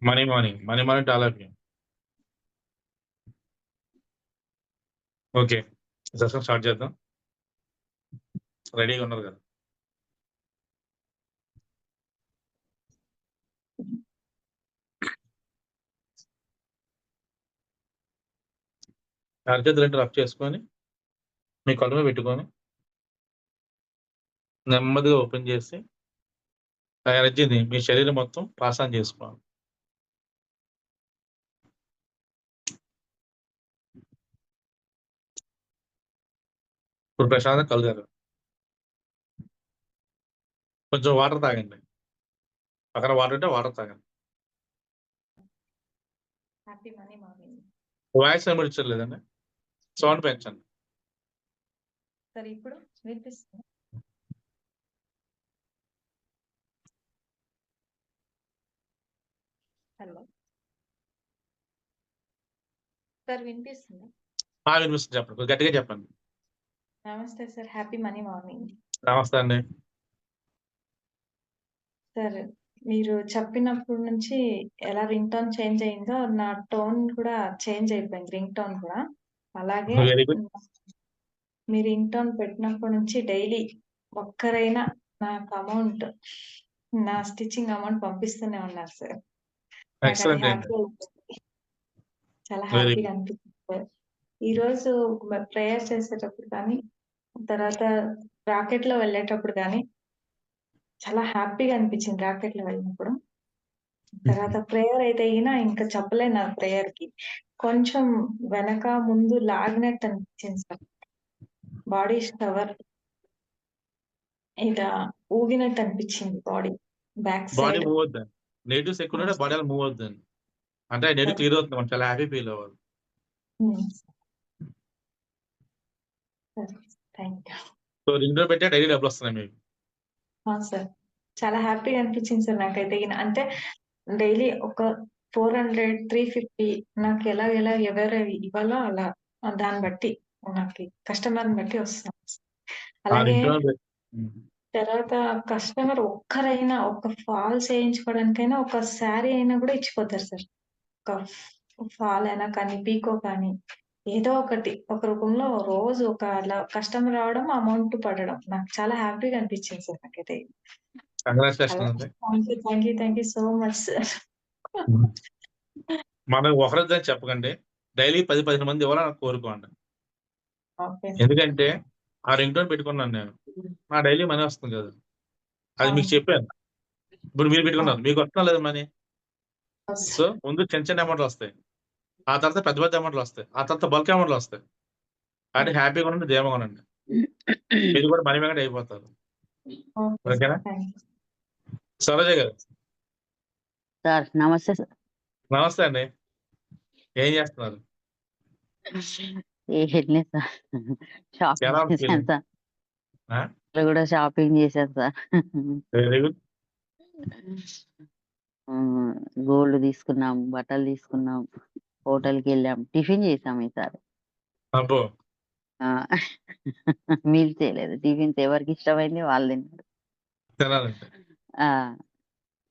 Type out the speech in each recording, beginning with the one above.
Money morning. Money morning tall of you. Okay. Session start చేద్దాం. రెడీగా ఉన్నారు కదా? అరచేతులు రెండు రఫ్ చేసుకొని మీ కళ్ళు మీద పెట్టుకొని నెమ్మదిగా ఓపెన్ చేసి ఆ ఎనర్జీని మీ శరీరం మొత్తం పాస్ ఆన్ చేసుకోవాలి. ఇప్పుడు ప్రశాంతంగా కళ్ళు తెరవండి. కొంచెం వాటర్ తాగండి. పక్కన వాటర్ ఉంటే వాటర్ తాగండి. Happy money morning. వాయిస్ వినిపించలేదండి. సౌండ్ పెంచండి. సరే ఇప్పుడు వినిపిస్తుంది. హలో సార్ వినిపిస్తుంది. వినిపిస్తుంది. చెప్పండి. కొంచెం గట్టిగా చెప్పండి. నమస్తే సార్, హ్యాపీ మనీ మార్నింగ్. నమస్తే అండి. సార్ మీరు చెప్పినప్పటి నుంచి ఎలా రింగ్ టోన్ చేంజ్ అయిందో నా టోన్ కూడా చేంజ్ అయిపోయింది. రింగ్ టోన్ కూడా అలాగే వెరీ గుడ్. మీ రింగ్ టోన్ పెట్టినప్పటి నుంచి డైలీ ఒక్కరైనా నాకు అమౌంట్, నా స్టిచ్చింగ్ అమౌంట్ పంపిస్తూనే ఉన్నారు సార్. నాకు అది ఎక్సలెంట్ అండి. హ్యాపీ అయిపోయింది. చాలా వెరీ హ్యాపీగా గుడ్. అనిపిస్తుంది సార్. ఈ రోజు ప్రేయర్ చేసేటప్పుడు కానీ, తర్వాత రాకెట్ లో వెళ్ళేటప్పుడు కానీ చాలా హ్యాపీగా అనిపించింది. రాకెట్ లో వెళ్ళినప్పుడు తర్వాత ప్రేయర్ అయితే అయినా ఇంకా చెప్పలేను. ఆ ప్రేయర్ కి కొంచెం వెనక ముందు లాగినట్టు అనిపించింది సార్. బాడీ షవర్ ఇలా ఊగినట్టు అనిపించింది. Body back body side. Move అవుద్దండి. నెగిటివ్స్ ఎక్కువ ఉంటే బాడీ అలా మూవ్ అవుద్దండి. అంటే నెగిటివ్ క్లియర్ అవుతుంది. మనం చాలా హ్యాపీ ఫీల్ అవ్వాలి. Thank you. సో రింగ్ లో పెట్టే డైలీ డబ్బులు వస్తున్నాయి మీకు. సార్ చాలా హ్యాపీగా అనిపించింది సార్. నాకైతే అంటే డైలీ ఒక 400, 350 నాకు ఎలా ఎవరు ఇవ్వాలో అలా దాన్ని బట్టి నాకు కస్టమర్ బట్టి వస్తాను. ఆ అలాగే రింగ్ టోన్ తర్వాత కస్టమర్ ఒక్కరైనా ఒక ఫాల్స్ వేయించుకోవడానికైనా ఒక శారీ అయినా కూడా ఇచ్చిపోతారు సార్. ఒక ఫాల్ అయినా కానీ, పీకో కానీ ఏదో ఒకటి ఒక రూపంలో రోజు ఒక అలా కస్టమర్ రావడం, అమౌంట్ పడడం నాకు చాలా హ్యాపీగా అనిపించింది సార్. నాకైతే కంగ్రాచులేషన్ అండి. Thank you so much sir. మనం ఒకరిద్దని చెప్పకండి. డైలీ 10-15 మంది ఇవ్వాలని కోరుకోండి. Okay sir. ఎందుకంటే ఆ రింగ్ టోన్ పెట్టుకున్నాను నేను. నా డైలీ మనీ వస్తుంది కదా. అది మీకు చెప్పాను. ఇప్పుడు మీరు పెట్టుకున్నారు. మీకు వస్తున్నా లేదు మనీ. సో ముందు చిన్న చిన్న అమౌంట్లు వస్తాయి. ఆ తర్వాత పెద్ద పెద్ద అమౌంట్లు వస్తాయి. ఆ తర్వాత బల్క్ అమౌంట్లు వస్తాయి. కాబట్టి హ్యాపీగా ఉండండి, ధీమాగా ఉండండి. మీరు కూడా మనీ మేకట్ అయిపోతారు. ఓకేనా? సరోజ గారు సార్ నమస్తే సార్. నమస్తే అండి. ఏం చేస్తున్నారు? ఏం సార్, ఎలా షాపింగ్ చేశాను ఫీలింగ్? సార్. కూడా షాపింగ్ చేశాను సార్. Very good. గోల్డ్ తీసుకున్నాం, బట్టలు తీసుకున్నాం, హోటల్కి వెళ్ళాం, టిఫిన్ చేసాం ఈసారి. అబ్బో మీల్ చేయలేదు. టిఫిన్స్ ఎవరికి ఇష్టమైంది వాళ్ళు తిన్నారు. తినాలండి.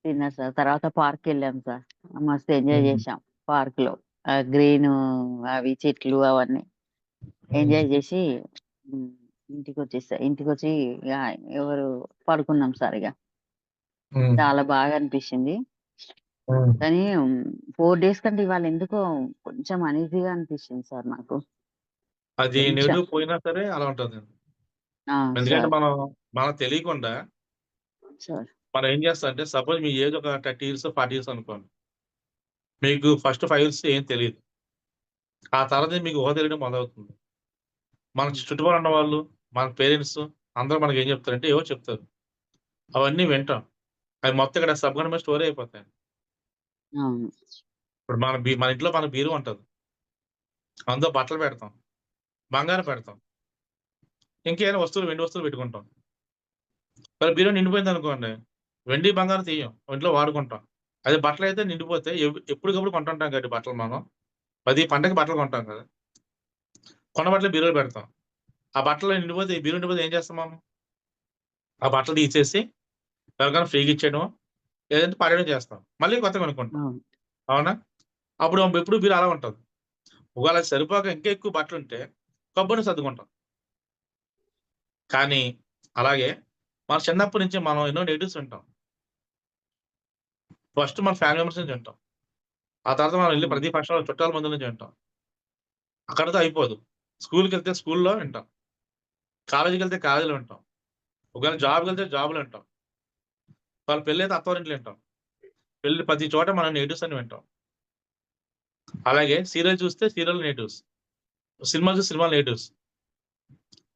తిన్నారు సార్. తర్వాత పార్క్ వెళ్ళాం సార్. మస్తు ఎంజాయ్ చేసాం పార్క్ లో. గ్రీన్ అవి చెట్లు అవన్నీ ఎంజాయ్ చేసి ఇంటికి వచ్చేసా. ఇంటికి వచ్చి ఎవరు పడుకున్నాం సార్. ఇక చాలా బాగా అనిపించింది. కానీ 4 days కంటే ఇవాళ ఎందుకో కొంచెం అనీజీగా అనిపించింది సార్ నాకు. అది నెగిటివ్ పోయినా సరే అలా ఉంటుంది. ఎందుకంటే మనం తెలియకుండా సార్ మనం ఏం చేస్తాం అంటే, సపోజ్ మీ ఏజ్ ఒక 30 years 40 years అనుకోండి. మీకు ఫస్ట్ 5 years ఏం తెలియదు. ఆ తర్వాత మీకు ఊహ తెలియడం మొదలవుతుంది. మన చుట్టుపక్కల ఉన్న వాళ్ళు, మన పేరెంట్స్ అందరూ మనకి ఏం చెప్తారంటే ఏవో చెప్తారు. అవన్నీ వింటాం. అవి మొత్తం ఇక్కడ సబ్‌కాన్షియస్ స్టోర్ అయిపోతాయి. ఇప్పుడు మన ఇంట్లో మన బీరువా ఉంటది. అందులో బట్టలు పెడతాం, బంగారం పెడతాం, ఇంకేమైనా వస్తువులు, వెండి వస్తువులు పెట్టుకుంటాం. మరి బీరువా నిండిపోయింది అనుకోండి, వెండి బంగారం తీయం, ఇంట్లో వాడుకుంటాం. అదే బట్టలు అయితే నిండిపోతే ఎప్పటికప్పుడు కొంటుంటాం కాబట్టి బట్టలు మనం ప్రతి పంటకి బట్టలు కొంటాం కదా. కొన్న బట్టలు బీరువాలో పెడతాం. ఆ బట్టలు నిండిపోతే, బీరువా నిండిపోతే ఏం చేస్తాం మనం? ఆ బట్టలు తీసేసి ఎవరికైనా ఫ్రీగా ఇచ్చేయడం, లేదంటే పడేయడం చేస్తాం. మళ్ళీ కొత్తగా కొనుక్కుంటాం. అవును. అవునా? అప్పుడు ఎప్పుడు బీరు అలా ఉంటది. ఒకవేళ అది సరిపోక ఇంకా ఎక్కువ బట్టలుంటే కబోర్డ్‌లో సర్దుకుంటాం. కానీ అలాగే మన చిన్నప్పటి నుంచి మనం ఎన్నో నెగెటివ్స్ వింటాం. ఫస్ట్ మన ఫ్యామిలీ మెంబర్స్ నుంచి వింటాం. ఆ తర్వాత మనం ఎళ్లి అవును. ప్రతి ఫంక్షన్‌లో చుట్టాల మంది నుంచి వింటాం. అక్కడితో అయిపోదు. స్కూలుకెళ్తే స్కూలులో వింటాం. కాలేజీకెళ్తే కాలేజీలో వింటాం. ఒకవేళ జాబ్‌కెళ్తే జాబ్‌లో వింటాం. వాళ్ళ పెళ్ళైతే అత్తవారింట్లో వింటాం. పెళ్లి ప్రతి చోట మనం నెగెటివ్స్ అని వింటాం. అలాగే సీరియల్ చూస్తే సీరియల్ నెగెటివ్స్. సినిమాలు చూస్తే సినిమాలు నెగెటివ్స్.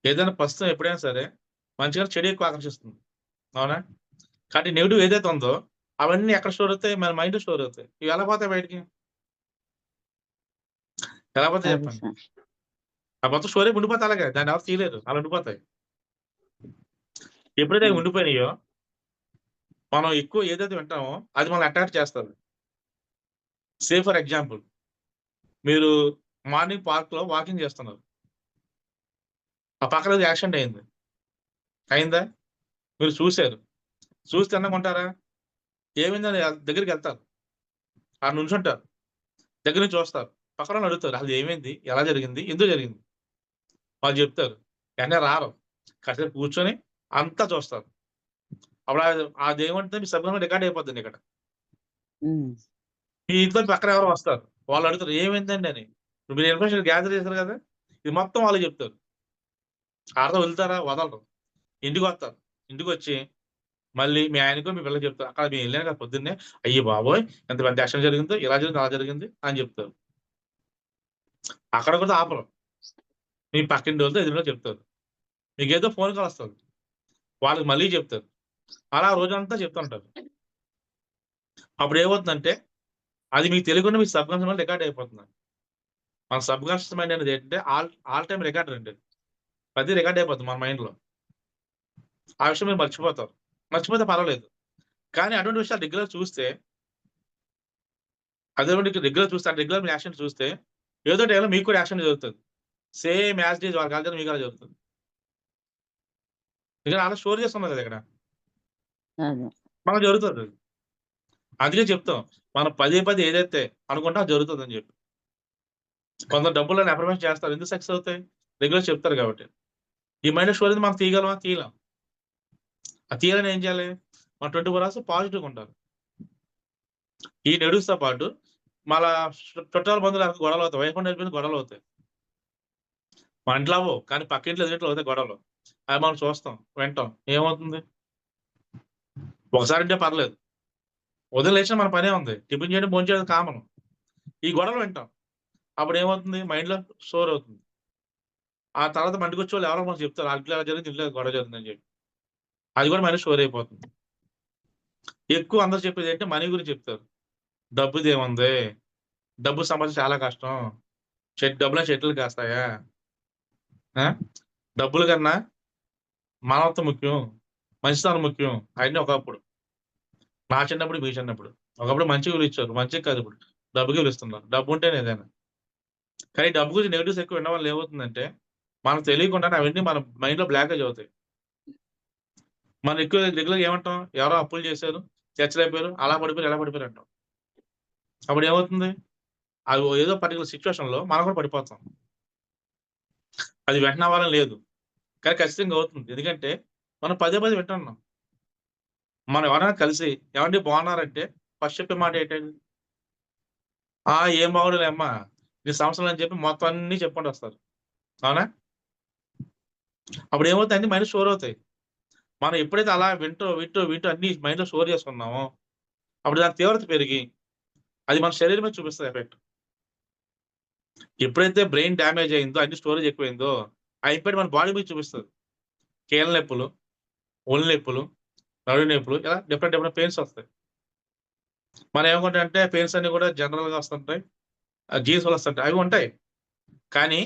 ఏదైనా ప్రస్తుతం ఎప్పుడైనా సరే మంచిగా చెడు ఎక్కువ ఆకర్షిస్తుంది. అవునా? కాబట్టి నెగెటివ్ ఏదైతే ఉందో అవన్నీ ఎక్కడ స్టోర్ అవుతాయి? మన మైండ్‌లో స్టోర్ అవుతాయి. ఇవి ఎలా పోతాయి బయటికి? ఎలా పోతాయి అది చెప్పండి? సార్. ఆ మొత్తం స్టోరీ ఉండిపోతాయి అలాగే. దాన్ని ఎవరు తీయలేరు. అలా ఉండిపోతాయి. ఎప్పుడైతే అవి అవును. ఉండిపోయినాయో మనం ఎక్కువ ఏదైతే వింటామో అది మనల్ని అట్రాక్ట్ చేస్తది. సే ఫర్ ఎగ్జాంపుల్ మీరు మార్నింగ్ పార్క్‌లో వాకింగ్ చేస్తున్నారు. ఆ పక్కన ఏదో యాక్సిడెంట్ అయింది. అయిందా? మీరు చూసారు. చూసి తిన్నగుంటారా? ఏమైందని దగ్గరికెళ్తారు. ఆడ నుంచుంటారు. దగ్గర నుంచి చూస్తారు. పక్కనోళ్ళని అడుగుతారు. అసలు ఏమైంది? ఎలా జరిగింది? ఎందుకు జరిగింది? వాళ్ళు చెప్తారు. వెంటనే రారు. కాసేపు కూర్చొని అంతా చూస్తారు. అప్పుడు అదేమంటే మీ సబ్‌కాన్షియస్‌లో రికార్డ్ అయిపోద్దండి ఇక్కడ. హ్మ్. మీ ఇంట్లో పక్కన ఎవరో వస్తారు. వాళ్ళు అడుగుతారు ఏమైందండి అని. మీరు ఇన్ఫర్మేషన్ గ్యాదర్ చేసారు కదా! ఇది మొత్తం వాళ్ళకి చెప్తారు. ఆడతో వదులుతారా? వదలరు. ఇంటికొస్తారు. ఇంటికొచ్చి మళ్ళీ మీ ఆయనకో, మీ పిల్లకి చెప్తారు. అక్కడ మేము ఎళ్ళాను కదా పొద్దున్నే. అయ్య బాబోయ్! ఎంత పెద్ద యాక్సిడెంట్ జరిగిందో, ఇలా జరిగింది, అలా జరిగింది అని చెప్తారు. అక్కడ కూడా ఆపరు. మీ పక్కింటోళ్ళతో, ఎదురింటోళ్ళతో చెప్తారు. మీకేదో ఫోన్ కాల్ వస్తది. వాళ్ళకి మళ్ళీ చెప్తారు. అలా రోజంతా చెప్తుంటారు. అప్పుడేమవుతుందంటే, అది మీకు తెలియకుండా మీ సబ్‌కాన్షియస్ మైండ్‌లో రికార్డ్ అయిపోతుంది. మన సబ్‌కాన్షియస్ మైండ్ అనేది ఏంటంటే ఆల్ టైమ్ రికార్డర్ అండి. ప్రతిది రికార్డ్ అయిపోద్ది మన మైండ్‌లో. ఆ విషయం మీరు మర్చిపోతారు. మర్చిపోతే పర్వాలేదు. కానీ అటువంటి విషయాలు రెగ్యులర్‌గా చూస్తే, అటువంటి రెగ్యులర్ చూస్తే అంటే రెగ్యులర్ మీ యాక్షన్ చూస్తే, ఏదో టైంలో మీకు కూడా యాక్షన్ జరుగుతది. సేమ్ యాజ్ ఇట్ ఈజ్ వాళ్ళకి ఎలా జరిగిందో మీకు అలా జరుగుతది. ఎందుకంటే ఆల్రెడీ స్టోర్ చేసి ఉన్నది కదా ఇక్కడ. అదే. మనకు జరుగుతదది. అందుకే చెప్తాం. మనం పదే పదే ఏదైతే అనుకుంటామో అది జరుగుతదని చెప్పి. కొందరు డబ్బులని అఫర్మేషన్ చేస్తారు. ఎందుకు సక్సెస్ అవుతాయి? రెగ్యులర్ చెప్తారు కాబట్టి. ఈ మైండ్ స్టోరేజ్ మనం తీయగలమా? తీయలేం. అది తీయాలని ఏం చేయాలి? మనం 24 అవర్స్ పాజిటివ్‌గా ఉండాలి. ఈ నెగెటివ్స్‌తో పాటు మళ్ళా చుట్టాల బంధువులు ఎవరికి గొడవలవుతాయి. వైఫ్ అండ్ హస్బెండ్ గొడవలవుతాయి. మన ఇంట్లో అవ్వవు. కానీ పక్కింట్లో, ఎదురింట్లో అవుతాయి గొడవలు. అవి మనం చూస్తాం, వింటాం. ఏమవుతుంది? ఒకసారి వింటే పర్లేదు. ఉదయం లేచినా మన పనే ఉంది. టిఫిన్ చేయడం, భోంచేయడం కామన్. ఈ గొడవలు వింటాం. అప్పుడేమవుతుంది? మైండ్‌లో స్టోర్ అవుతుంది. ఆ తర్వాత మన ఇంటికొచ్చేవాళ్ళు ఎవరో మనకు చెప్తారు. ఆ ఇంట్లో ఇలా జరిగింది, ఇంట్లో గొడవ జరిగిందని చెప్పి. అది కూడా మైండ్‌లో స్టోర్ అయిపోతుంది. ఎక్కువ అందరూ చెప్పేదేంటి మనీ గురించి చెప్తారు. డబ్బుదేముంది? డబ్బు సంపాదించడం చాలా కష్టం. డబ్బులని చెట్లుకి కాస్తాయా? ఆ! డబ్బుల కన్నా మానవత్వం ముఖ్యం. మంచితనం ముఖ్యం. అయన్నీ ఒకప్పుడు. నా చిన్నప్పుడు, మీ చిన్నప్పుడు. ఒకప్పుడు మంచికి విలువిచ్చారు. మంచికి కాదు ఇప్పుడు. డబ్బుకి విలువిస్తున్నారు. డబ్బుంటేనే ఏదైనా. కానీ డబ్బు గురించి నెగెటివ్స్ ఎక్కువ వినడం వల్ల ఏమవుతుందంటే, మనకు తెలియకుండానే అవన్నీ మన మైండ్‌లో బ్లాకేజ్ అవుతాయి. మనం ఎక్కువ రెగ్యులర్‌గా ఏమంటాం? ఎవరో అప్పులు చేశారు, చర్చలయిపోయారు, అలా పడిపోయారు, ఇలా పడిపోయారు అంటాం. అప్పుడేమవుతుంది? అది ఏదో పర్టిక్యులర్ సిట్యుయేషన్‌లో మనం కూడా పడిపోతాం. అది వెంటనే అవ్వాలని లేదు. కానీ ఖచ్చితంగా అవుతుంది. ఎందుకంటే, మనం పదే పదే వింటున్నాం. మనం ఎవరైనా కలిసి "ఏవండీ బాగున్నారంటే" ఫస్ట్ చెప్పే మాట ఏంటండి? "ఆ! ఏం బాగోడులేమ్మా. నీ సమస్యలు" అని చెప్పి మొత్తం అన్నీ చెప్పుకుంటూ వస్తారు. అవునా? అప్పుడేమవుతాయి అన్నీ మైండ్‌లో స్టోర్ అవుతాయి. మనం ఎప్పుడైతే అలా వింటూ అన్నీ మైండ్‌లో స్టోర్ చేసుకున్నామో, అప్పుడు దాని తీవ్రత పెరిగి, అది మన శరీరం మీద చూపిస్తది ఎఫెక్ట్. ఎప్పుడైతే బ్రెయిన్ డ్యామేజ్ అయిందో, అన్ని స్టోరేజ్ ఎక్కువైందో, ఆ ఇంపాక్ట్ మన బాడీ మీద చూపిస్తది. కీళ్ళ నొప్పులు, ఒళ్ళు నొప్పులు, నడుము నొప్పులు ఇలా డిఫరెంట్ పెయిన్స్ వస్తాయి. మనం ఏమనుకుంటామంటే పెయిన్స్ అన్నీ కూడా జనరల్‌గా వస్తుంటాయి. జీన్స్ వల్ల వస్తుంటాయి. అవి ఉంటాయి. కానీ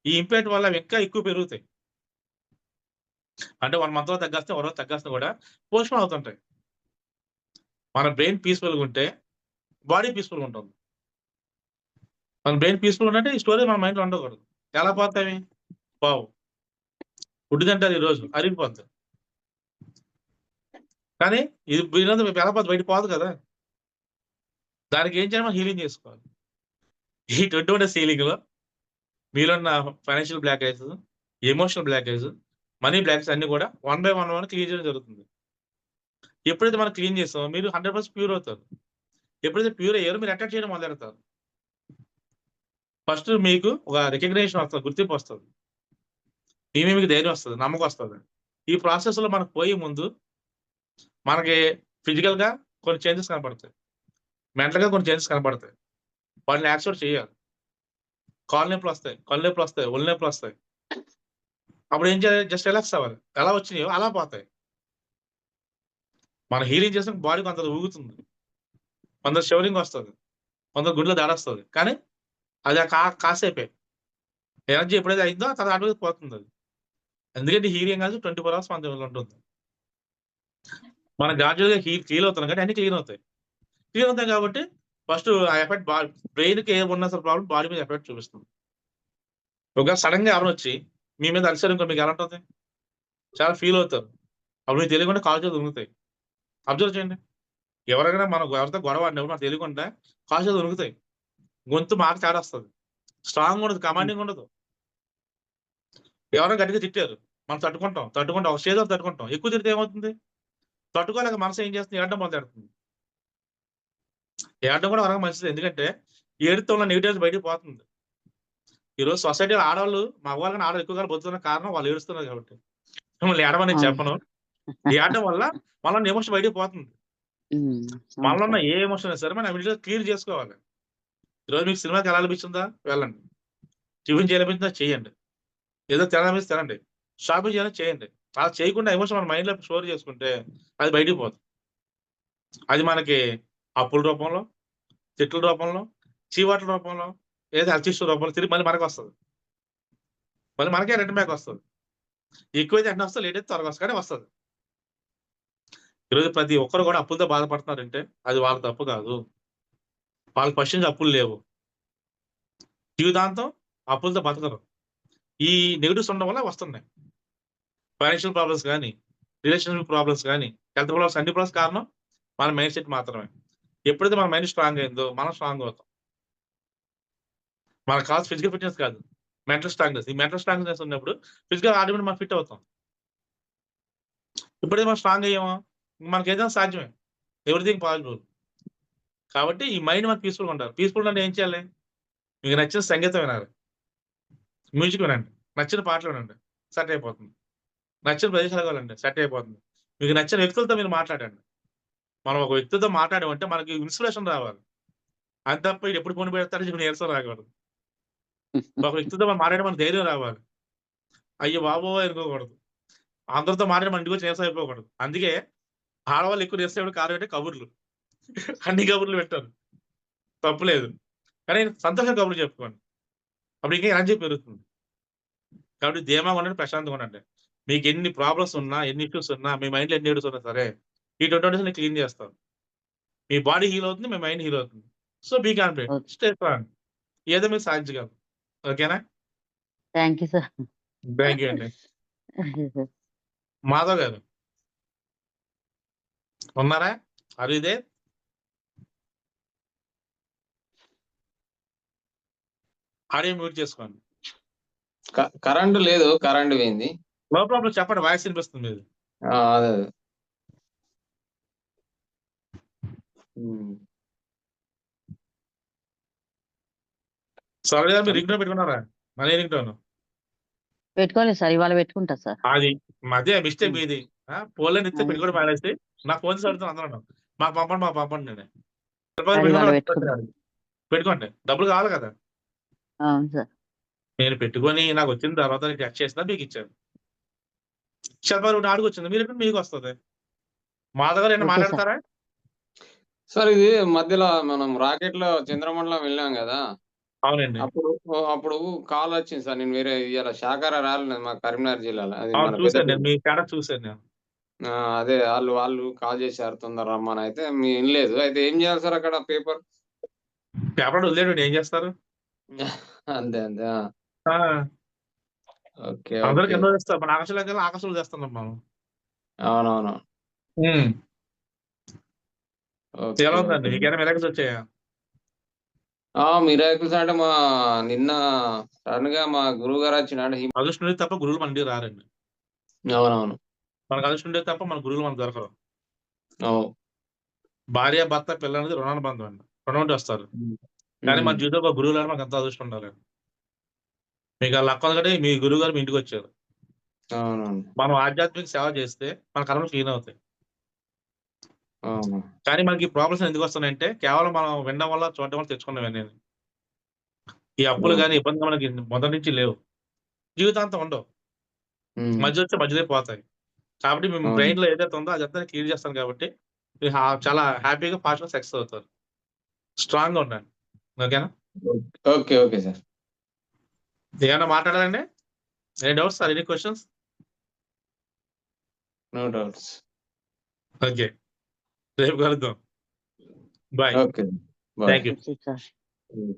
ఈ ఇంపాక్ట్ వల్ల అవి ఇంకా ఎక్కువ పెరుగుతాయి. అంటే 1 మంత్‌లో తగ్గేస్తాయి. ఓ రోజు తగ్గేస్తే కూడా పోస్ట్‌పోన్ అవుతుంటాయి. మన బ్రెయిన్ పీస్‌ఫుల్‌గా ఉంటే బాడీ పీస్‌ఫుల్‌గా ఉంటుంది. మన బ్రెయిన్ పీస్‌ఫుల్‌గా ఉండంటే ఈ స్టోరేజ్ మన మైండ్‌లో ఉండకూడదు. ఎలా పోతాయి? పోవు. ఫుడ్ తింటారు ఈరోజు అరిగిపోద్ది. కానీ ఇది మీరంతా వెళ్ళకపోతే బయట పోదు కదా! దానికి ఏం చేయాలి? మనం హీలింగ్ చేసుకోవాలి. ఈ 21 డేస్ హీలింగ్‌లో మీలో ఉన్న financial blockage, emotional blockage, money blockage అన్నీ కూడా వన్ బై వన్ క్లియర్ చేయడం జరుగుతుంది. ఎప్పుడైతే మనం క్లీన్ చేస్తామో మీరు 100% ప్యూర్ అవుతారు. ఎప్పుడైతే ప్యూర్ అయ్యారో మీరు అటాక్ చేయడం మొదలెడతారు. ఫస్ట్ మీకు ఒక రికగ్నిషన్ వస్తది. గుర్తింపు వస్తది. మీ మీద మీకు ధైర్యం వస్తది. నమ్మకం వస్తది. ఈ ప్రాసెస్‌లో మనకు పోయే ముందు మనకి ఫిజికల్‌గా కొన్ని చేంజెస్ కనపడతాయి. మెంటల్‌గా కొన్ని చేంజెస్ కనపడతాయి. వాటిని యాక్సెప్ట్ చేయాలి. కాళ్ళు నొప్పులొస్తాయి, కళ్ళు నొప్పులొస్తాయి, ఒళ్ళు నొప్పులొస్తాయి. అప్పుడు ఏం చేయాలి? జస్ట్ రిలాక్స్ అవ్వాలి. ఎలా వచ్చినాయో అలా పోతాయి. మనం హీలింగ్ చేసిన బాడీ కొంత ఊగుతుంది. కొంత షివరింగ్ వస్తది. కొంత గుండెలో దడొస్తది. కానీ అది కాసేపే. ఎనర్జీ ఎప్పుడైతే అయిందో ఆ తర్వాత ఆటోమేటిక్‌గా పోతుందది. ఎందుకంటే హీలింగ్ అనేది 24 అవర్స్ మన దగ్గర ఉంటుంది. మనం గ్రాడ్యుయల్‌గా హీల్ అవుతున్నాం కాబట్టి అన్నీ క్లీన్ అవుతాయి. క్లీన్ అవుతాయి కాబట్టి ఫస్ట్ ఆ ఎఫెక్ట్ బ్రెయిన్‌కి ఏమున్నా సరే ప్రాబ్లమ్ బాడీ మీద ఎఫెక్ట్ చూపిస్తుంది. ఒకవేళ సడెన్‌గా ఎవరైనొచ్చి మీ మీద అరిసారనుకో మీకు ఎలా ఉంటది? చాలా ఫీల్ అవుతారు. అప్పుడు మీకు తెలియకుండా కాళ్ళు చేతులు వణుకుతాయి. అబ్జర్వ్ చేయండి. ఎవరైనా మనం ఎవరితో గొడవ ఆడినప్పుడు మనకు తెలియకుండా కాళ్ళు చేతులు వణుకుతాయి. గొంతు మాట తేడొస్తది. స్ట్రాంగ్‌గా ఉండదు. హ్మ్. కమాండింగ్ ఉండదు. ఎవరైనా గట్టిగా తిట్టారు. మనం తట్టుకుంటాం. తట్టుకుంటాం. ఒక స్టేజ్ వరకు తట్టుకుంటాం. ఎక్కువ తిడితే ఏమవుతుంది? తట్టుకోలేక మనసు ఏం చేస్తుంది? ఏడడం మొదలెడుతుంది. ఏడడం కూడా వరకు మంచిదే. ఎందుకంటే ఏడుతో ఉన్న నెగెటివ్స్ బయటికి పోతుంది. ఈరోజు సొసైటీలో ఆడవాళ్ళు మగవాళ్ళ కన్నా ఆడవాళ్ళు ఎక్కువగా బతుకుతున్న కారణం వాళ్ళు ఏడుస్తున్నారు కాబట్టి. మిమ్మల్ని ఏడవని నేను అవును. చెప్పను. ఏడడం వల్ల మనలో ఉన్న ఎమోషన్ బయటికి పోతుంది. హ్మ్. అవును మనలో ఉన్న సార్. ఏ ఎమోషన్ అయినా సరే మనం ఇమ్మీడియేట్‌గా క్లియర్ చేసుకోవాలి. ఈరోజు మీకు సినిమాకి వెళ్ళాలనిపించిందా? వెళ్ళండి. టిఫిన్ చేయాలనిపించిందా? చేయండి. ఏదో తినాలనిపిస్తే తినండి. షాపింగ్ చేయాలని చేయండి. అలా చేయకుండా ఎమోషన్ మన మైండ్‌లో స్టోర్ చేసుకుంటే అది బయటికి పోదు. అది మనకి అప్పుల రూపంలో, తిట్ల రూపంలో, చీవాట్ల రూపంలో, లేదా హెల్త్ ఇష్యూ రూపంలో తిరిగి మళ్ళీ మనకే వస్తది. మళ్ళీ మనకే రిటర్న్ బ్యాక్ వస్తది. ఎక్కువైతే వెంటనే వస్తది. లేట్ అయితే త్వరగా వస్తది. కానీ వస్తది. ఈరోజు ప్రతి ఒక్కరు కూడా అప్పులతో బాధపడుతున్నారంటే అది వాళ్ళ తప్పు కాదు. వాళ్ళకి ఫస్ట్ నుంచి అప్పులు లేవు. జీవితాంతం అప్పులతో బతకరు. ఈ నెగెటివ్స్ ఉండడం వల్ల వస్తున్నాయి. ఫైనాన్షియల్ ప్రాబ్లమ్స్ గాని, రిలేషన్‌షిప్ ప్రాబ్లమ్స్ గాని, హెల్త్ ప్రాబ్లమ్స్ అన్ని ప్రాబ్లమ్స్ కారణం మన మైండ్ సెట్ మాత్రమే. ఎప్పుడైతే మన మైండ్ స్ట్రాంగ్ అయిందో మనం స్ట్రాంగ్ అవుతాం. మనకు కావాల్సిన ఫిజికల్ ఫిట్‌నెస్ కాదు. Mental strongness. ఈ మెంటల్ స్ట్రాంగ్‌నెస్ ఉన్నప్పుడు ఫిజికల్ ఆటోమేటిక్ మనం ఫిట్ అవుతాం. ఎప్పుడైతే మనం స్ట్రాంగ్ అయ్యామో మనకేదైనా సాధ్యమే. Everything possible. కాబట్టి ఈ మైండ్ మనకు పీస్‌ఫుల్‌గా ఉండాలి. పీస్‌ఫుల్‌గా అంటే ఏం చేయాలి? మీకు నచ్చిన సంగీతం వినాలి. మ్యూజిక్ వినండి. నచ్చిన పాటలు వినండి. సెట్ అయిపోతుంది. నచ్చిన ప్రదేశాలకు వెళ్ళండి. సెట్ అయిపోతుంది. మీకు నచ్చిన వ్యక్తులతో మీరు మాట్లాడండి. మనం ఒక వ్యక్తితో మాట్లాడామంటే మనకి ఇన్‌స్పిరేషన్ రావాలి. అంతే తప్ప ఈడెప్పుడు ఫోన్ పెడతాడని చెప్పి నీరసం రాకూడదు. ఒక వ్యక్తితో మనం మాట్లాడి మనకు ధైర్యం రావాలి. అయ్య బాబోయ్! అనుకోకూడదు. అందరితో మాట్లాడి మన ఇంటికొచ్చి నీరసం అయిపోకూడదు. అందుకే ఆడవాళ్ళు ఎక్కువ నీరసం అయ్యేప్పుడు కారణం ఏంటి కబుర్లు. అన్ని కబుర్లు వింటారు. తప్పు లేదు. కానీ సంతోషంగా కబుర్లు చెప్పుకోండి. అప్పుడు ఇంకా ఎనర్జీ పెరుగుతుంది. కాబట్టి ధీమాగా ఉండండి, ప్రశాంతంగా ఉండండి. మీకెన్ని ప్రాబ్లమ్స్ ఉన్నా, ఎన్ని ఇష్యూస్ ఉన్నా, మీ మైండ్‌లో ఎన్ని నెగెటివ్స్ ఉన్నా సరే, ఈ 20 డేస్‌లో నేను క్లీన్ చేస్తాను. మీ బాడీ హీల్ అవుతుంది. మీ మైండ్ హీల్ అవుతుంది. So, be confident. Okay. Stay strong. ఏదో మీరు సాధించగలరు. ఓకేనా? Thank you sir. Thank you అండి. మాధవ్ గారు ఉన్నారా? Are you there? Audio mute చేసుకోండి. కరెంట్ లేదు. కరెంట్ పోయింది. నో ప్రాబ్లమ్ చెప్పండి. వాయిస్ వినిపిస్తుంది మీది. అదే. హ్మ్. సరే మీరు రింగ్‌టోన్ పెట్టుకున్నారా? Money ringtone. పెట్టుకోలేదు సార్. ఇవాళ పెట్టుకుంటా సార్. అది మధ్య మిస్టేక్ హ్మ్. మీది. పోన్లేండి ఇస్తే అదే పెట్టుకోవడం సార్. మానేసి నాకు ఫోన్ చేసి అడుగుతున్నారు అందరూను. మాకు పంపండి, మాకు పంపండి అని. సార్ ఇవాళ పెట్టుకుంటా. పెట్టుకున్నారు. పెట్టుకోండి. డబ్బులు కావాలి కదా! అవును సార్. నేను పెట్టుకొని నాకొచ్చిన తర్వాత నేను టెస్ట్ చేసినా మీకిచ్చాను. రూ. 100 మీరెట్టుకుంటే మీకొస్తది. మాధవ్ గారు ఏమన్నా ఓకే సార్. మాట్లాడతారా? సార్ ఇది మధ్యలో మనం రాకెట్‌లో చంద్రమండలం వెళ్ళాం గదా! అవునండి. అప్పుడు కాలొచ్చింది సార్. నేను వేరే ఇయాల శాఖాహార ర్యాలీ ఉన్నది మా కరీంనగర్ జిల్లాలో. అది అవును. మన చూసాను నేను. పెద్దపల్లి. మీ స్టేటస్ చూసాను నేను. అదే వాళ్ళు కాల్ చేశారు తొందర రమ్మని. అయితే ఇనలేదు. అయితే ఏం చేయాలి సార్ అక్కడ పేపర్? పేపర్ వదిలేయండి ఏం చేస్తారు? అంతే. అంతే. ఆ! ఆ! ఓకే. అందరూ ఓకే. కింద వదిలేస్తారు. మన ఆకాశంలోకెళ్ళి ఆకాశంలో వదిలేస్తున్నాం మనం. అవునవును. హ్మ్. ఓకే. ఎలా ఉందండి? ఓకే. మీకేమైనా మిరాకిల్స్ వచ్చాయా? మిరాకిల్స్ అంటే నిన్న సడెన్‌గా మా గురువుగారు వచ్చిండు. అదృష్టం ఉంటే తప్ప గురువులు మన ఇంటికి రారండి. అవునవును. మనకు అదృష్టం ఉంటే తప్ప మన గురువులు మనకు దొరకరు. అవును. భార్య, భర్త, పిల్ల అనేది రుణానుబంధం అండి. రుణం ఉండి వస్తారు. హ్మ్. కానీ మన హ్మ్. జీవితంలో ఒక గురువు లాగా మనకు ఎంతో అదృష్టం ఉండాలండి. మీకు ఆ లక్ ఉంది కాబట్టి మీ గురువుగారు మీ ఇంటికొచ్చారు. అవునవును. మనం ఆధ్యాత్మిక సేవ చేస్తే మన కర్మలు క్లీన్ అవుతాయి. అవును. కానీ మనకి ఈ ప్రాబ్లమ్స్ ఎందుకు వస్తున్నాయంటే కేవలం మనం వినడం వల్ల, చూడడం వల్ల తెచ్చుకున్నవన్నీ. ఈ అప్పులు గాని, ఓకే. ఇబ్బందులు మనకి మొదటి నుంచి లేవు. జీవితాంతం ఉండవు. హ్మ్. మధ్యలో వచ్చి మధ్యలో పోతాయి. కాబట్టి మేము అవును. బ్రెయిన్‌లో ఏదైతే ఉందో అదంతా క్లియర్ చేస్తాను కాబట్టి మీరు చాలా హ్యాపీగా, ఫాస్ట్‌గా సక్సెస్ అవుతారు. స్ట్రాంగ్‌గా ఉండండి. ఓకేనా? ఓకే. Okay sir. ఏమన్నా మాట్లాడాలండి? Any doubts or any questions? No doubts. Okay. రేపు కలుద్దాం. Bye. Okay. Bye. Thank you. మంచిది సార్. హ్మ్.